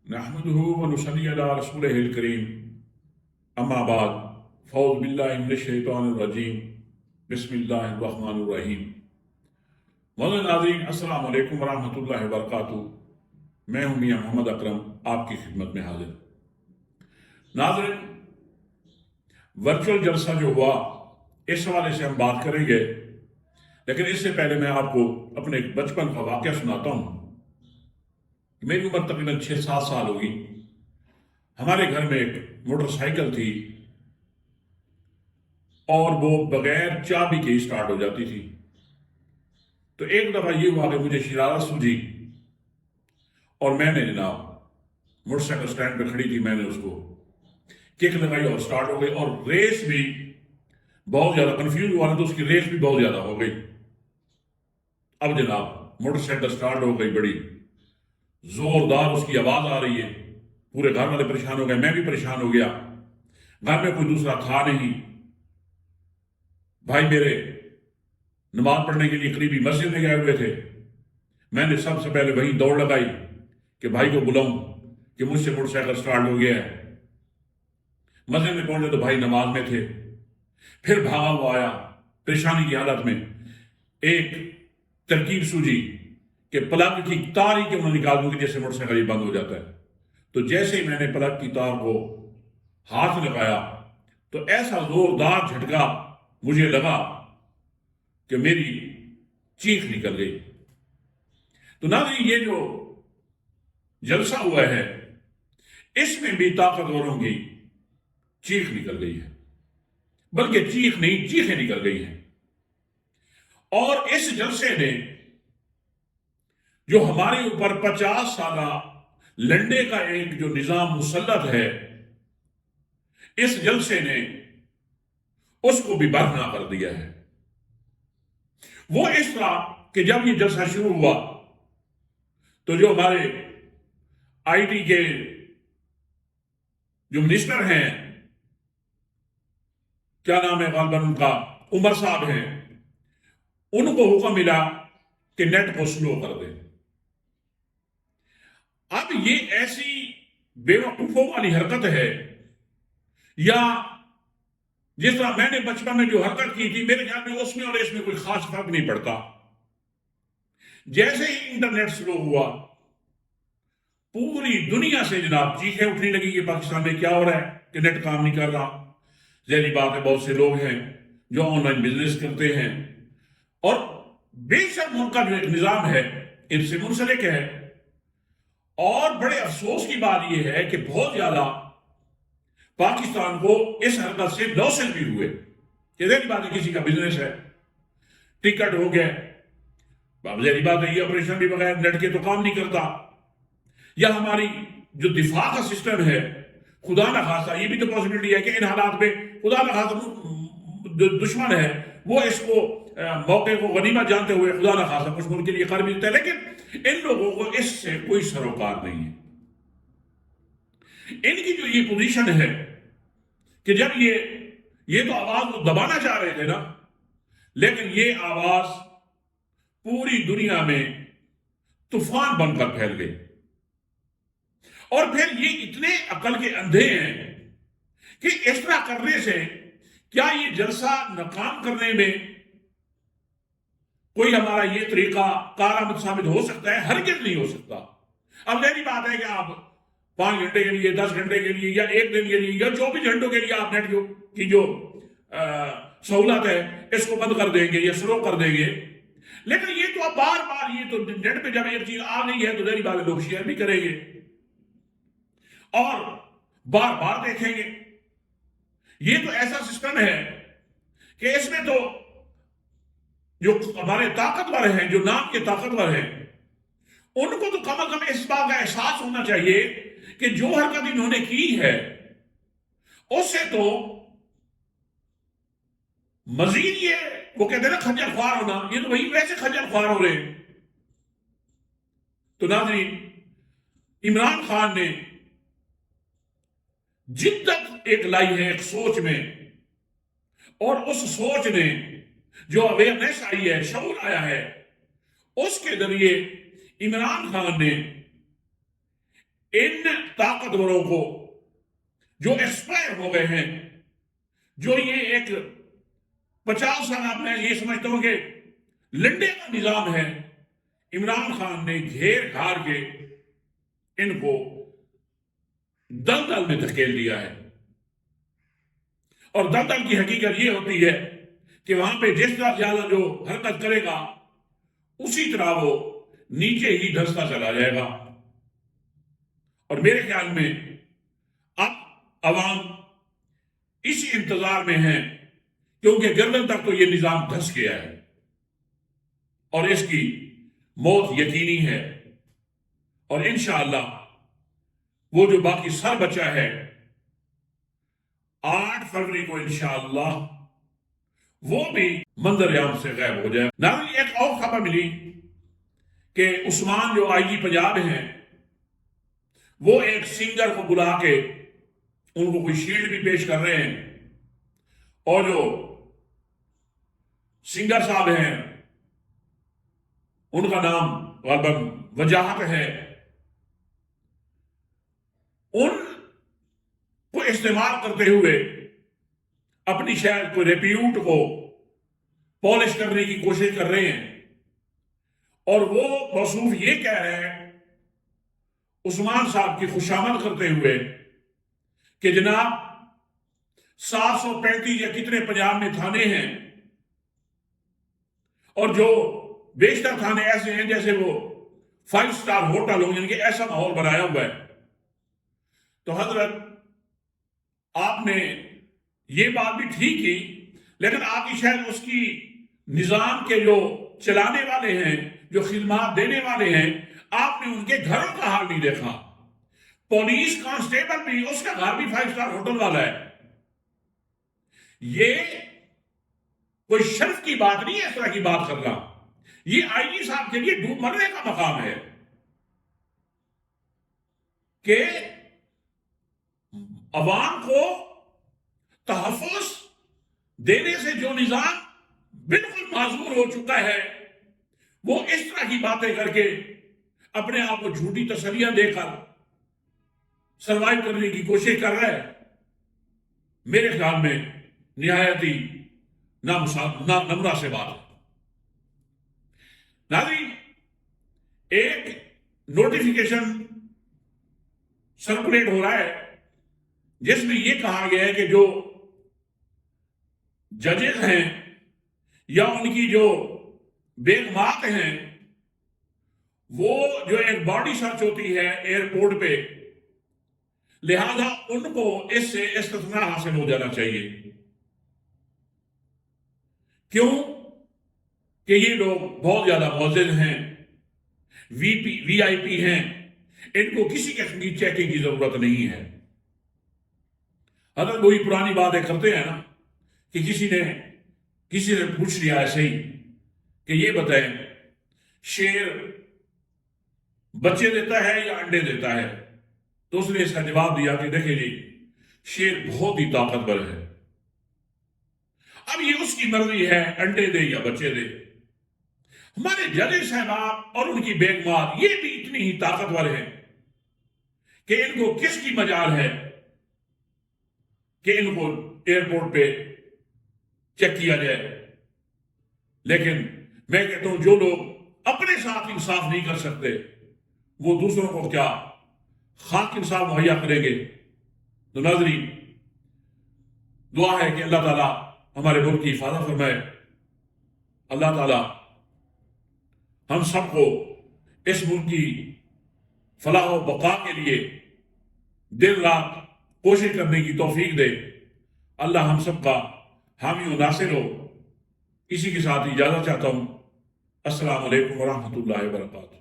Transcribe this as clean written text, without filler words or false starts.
نحمده ونصلي على رسوله الكريم اما بعد فاعوذ باللہ من الشیطان الرجیم بسم اللہ الرحمن الرحیم مولانا ناظرین السلام علیکم ورحمۃ اللہ وبرکاتہ۔ میں ہوں میاں محمد اکرم آپ کی خدمت میں حاضر۔ ناظرین، ورچوئل جلسہ جو ہوا اس حوالے سے ہم بات کریں گے، لیکن اس سے پہلے میں آپ کو اپنے ایک بچپن کا واقعہ سناتا ہوں۔ میری عمر تقریباً 6-7 سال ہوگی۔ ہمارے گھر میں ایک موٹر سائیکل تھی اور وہ بغیر چابی کے سٹارٹ ہو جاتی تھی۔ تو ایک دفعہ یہ ہوا کہ مجھے شرارت سوجھی اور میں نے جناب موٹر سائیکل سٹینڈ پہ کھڑی تھی، میں نے اس کو کک لگائی اور سٹارٹ ہو گئی، اور ریس بھی بہت زیادہ کنفیوز ہوا نا تو اس کی ریس بھی بہت زیادہ ہو گئی۔ اب جناب موٹر سائیکل سٹارٹ ہو گئی، بڑی زوردار اس کی آواز آ رہی ہے، پورے گھر والے پریشان ہو گئے، میں بھی پریشان ہو گیا۔ گھر میں کوئی دوسرا تھا نہیں، بھائی میرے نماز پڑھنے کے لیے قریبی مسجد میں گئے ہوئے تھے۔ میں نے سب سے پہلے وہی دوڑ لگائی کہ بھائی کو بلاؤں کہ مجھ سے موٹر سائیکل سٹارٹ ہو گیا ہے۔ مسجد میں پہنچے تو بھائی نماز میں تھے۔ پھر بھاگا ہوا آیا پریشانی کی حالت میں، ایک ترکیب سوجھی کہ پلگ کی تار ہی کیوں نہ نکال دوں کہ جیسے موٹر سائیکل بند ہو جاتا ہے۔ تو جیسے ہی میں نے پلگ کی تار کو ہاتھ لگایا تو ایسا زوردار جھٹکا مجھے لگا کہ میری چیخ نکل گئی۔ تو ناظرین، یہ جو جلسہ ہوا ہے اس میں بھی طاقتوروں کی چیخ نکل گئی ہے، بلکہ چیخ نہیں، چیخیں نکل گئی ہیں۔ اور اس جلسے نے جو ہمارے اوپر 50 سالہ لنڈے کا ایک جو نظام مسلط ہے، اس جلسے نے اس کو بھی برہنہ کر دیا ہے۔ وہ اس طرح کہ جب یہ جلسہ شروع ہوا تو جو ہمارے آئی ٹی کے جو منسٹر ہیں، کیا نام ہے غالباً ان کا، عمر صاحب ہیں، ان کو حکم ملا کہ نیٹ کو سلو کر دیں۔ اب یہ ایسی بے وقوفوں والی حرکت ہے، یا جس طرح میں نے بچپن میں جو حرکت کی تھی، میرے خیال میں اس میں اور اس میں کوئی خاص فرق نہیں پڑتا۔ جیسے ہی انٹرنیٹ سلو ہوا، پوری دنیا سے جناب چیخیں اٹھنے لگی کہ پاکستان میں کیا ہو رہا ہے کہ نیٹ کام نہیں کر رہا۔ ظاہری بات ہے بہت سے لوگ ہیں جو آن لائن بزنس کرتے ہیں، اور بے شک ان کا جو ایک نظام ہے ان سے منسلک ہے۔ اور بڑے افسوس کی بات یہ ہے کہ بہت زیادہ پاکستان کو اس حرکت سے لاسز بھی ہوئے کہ ظاہری بات ہے کسی کا بزنس ہے، ٹکٹ ہو گیا، ظاہری بات ہے یہ آپریشن بھی بغیر نیٹ کے تو کام نہیں کرتا۔ یا ہماری جو دفاع کا سسٹم ہے، خدا نہ خواستہ یہ بھی تو پاسبلٹی ہے کہ ان حالات میں خدا نہ خواستہ جو دشمن ہے وہ اس کو موقع کو غنیمت جانتے ہوئے خدا نہ خواستہ کچھ ملک کے لیے کر بھی دیتا ہے، لیکن ان لوگوں کو اس سے کوئی سروکار نہیں ہے۔ ان کی جو یہ پوزیشن ہے کہ جب یہ تو آواز کو دبانا چاہ رہے تھے نا، لیکن یہ آواز پوری دنیا میں طوفان بن کر پھیل گئی۔ اور پھر یہ اتنے عقل کے اندھے ہیں کہ اس طرح کرنے سے کیا یہ جلسہ ناکام کرنے میں کوئی ہمارا یہ طریقہ کارآمد ثابت ہو سکتا ہے؟ ہرگز نہیں ہو سکتا۔ اب میری بات ہے کہ آپ 5 گھنٹے کے لیے، 10 گھنٹے کے لیے، یا 1 دن کے لیے، یا 24 گھنٹوں کے لیے آپ نیٹ کی جو سہولت ہے اس کو بند کر دیں گے یا سلو کر دیں گے، لیکن یہ تو اب بار بار یہ تو نیٹ پہ جب ایک چیز آ گئی ہے تو ظاہری بات ہے لوگ شیئر بھی کریں گے اور بار بار دیکھیں گے۔ یہ تو ایسا سسٹم ہے کہ اس میں تو جو ہمارے طاقتور ہیں، جو نام کے طاقتور ہیں، ان کو تو کم از کم اس بات کا احساس ہونا چاہیے کہ جو حرکت انہوں نے کی ہے اس سے تو مزید یہ وہ کہتے ہیں نا خنجر خوار ہونا، یہ تو وہی ویسے خنجر خوار ہو رہے ہیں۔ تو ناظرین، عمران خان نے جدت ایک لائی ہے ایک سوچ میں، اور اس سوچ نے جو اویئرنیس آئی ہے، شعور آیا ہے، اس کے ذریعے عمران خان نے ان طاقتوروں کو جو ایکسپائر ہو گئے ہیں، جو یہ ایک 50 سال میں یہ سمجھتا ہوں کہ لنڈے کا نظام ہے، عمران خان نے گھیر گھار کے ان کو دلدل میں دھکیل دیا ہے۔ اور دلدل کی حقیقت یہ ہوتی ہے کہ وہاں پہ جس طرح زیادہ جو حرکت کرے گا اسی طرح وہ نیچے ہی دھستا چلا جائے گا۔ اور میرے خیال میں اب عوام اسی انتظار میں ہیں، کیونکہ گردن تک تو یہ نظام دھس گیا ہے اور اس کی موت یقینی ہے۔ اور انشاءاللہ وہ جو باقی سر بچا ہے 8 فروری کو انشاءاللہ وہ بھی منظر عام سے غائب ہو جائے۔ ناظرین، ایک اور خبر ملی کہ عثمان جو آئی جی پنجاب ہیں وہ ایک سنگر کو بلا کے ان کو کوئی شیلڈ بھی پیش کر رہے ہیں، اور جو سنگر صاحب ہیں ان کا نام غالباً وجاہت ہے، ان کو استعمال کرتے ہوئے اپنی شاید کوئی ریپیوٹ کو پالش کرنے کی کوشش کر رہے ہیں، اور وہ موصوف یہ کہہ رہے ہیں عثمان صاحب کی خوشامد کرتے ہوئے کہ جناب 735 یا کتنے پنجاب میں تھانے ہیں، اور جو بیشتر تھانے ایسے ہیں جیسے وہ 5 سٹار ہوٹل ہوں، یعنی کہ ایسا ماحول بنایا ہوا ہے۔ تو حضرت آپ نے یہ بات بھی ٹھیک کی، لیکن آپ کی شاید اس کی نظام کے جو چلانے والے ہیں، جو خدمات دینے والے ہیں، آپ نے ان کے گھروں کا حال نہیں دیکھا۔ پولیس کانسٹیبل بھی، اس کا گھر بھی 5 سٹار ہوٹل والا ہے۔ یہ کوئی شرف کی بات نہیں ہے اس طرح کی بات کرنا، یہ آئی جی صاحب کے لیے ڈوب مرنے کا مقام ہے کہ عوام کو تحفظ دینے سے جو نظام بالکل معذور ہو چکا ہے، وہ اس طرح کی باتیں کر کے اپنے آپ کو جھوٹی تسلیاں دے کر سروائیو کرنے کی کوشش کر رہا ہے۔ میرے خیال میں نہایت ہی نامناسب بات ہے۔ ناظرین، ایک نوٹیفیکیشن سرکولیٹ ہو رہا ہے جس میں یہ کہا گیا ہے کہ جو ججز ہیں یا ان کی جو بیگمات ہیں، وہ جو ایک باڈی سرچ ہوتی ہے ایئرپورٹ پہ، لہذا ان کو اس سے استثناء حاصل ہو جانا چاہیے۔ کیوں کہ یہ لوگ بہت زیادہ معزز ہیں، وی آئی پی ہیں، ان کو کسی قسم کی چیکنگ کی ضرورت نہیں ہے۔ اگر وہی پرانی باتیں کرتے ہیں نا کہ کسی نے پوچھ لیا ایسے ہی کہ یہ بتائیں شیر بچے دیتا ہے یا انڈے دیتا ہے، تو اس نے اس کا جواب دیا کہ دیکھیں جی، شیر بہت ہی طاقتور ہے، اب یہ اس کی مرضی ہے انڈے دے یا بچے دے۔ ہمارے جج صاحبان اور ان کی بیگمات یہ بھی اتنی ہی طاقتور ہیں کہ ان کو کس کی مجال ہے کہ ان کو ایئرپورٹ پہ چیک کیا جائے۔ لیکن میں کہتا ہوں جو لوگ اپنے ساتھ انصاف نہیں کر سکتے وہ دوسروں کو کیا خاک انصاف مہیا کریں گے۔ تو ناظرین، دعا ہے کہ اللہ تعالیٰ ہمارے ملک کی حفاظت فرمائے، اللہ تعالیٰ ہم سب کو اس ملک کی فلاح و بقا کے لیے دن رات کوشش کرنے کی توفیق دے۔ اللہ ہم سب کا حامی و ناصر ہو۔ اسی کے ساتھ اجازت چاہتا ہوں۔ السلام علیکم ورحمۃ اللہ وبرکاتہ۔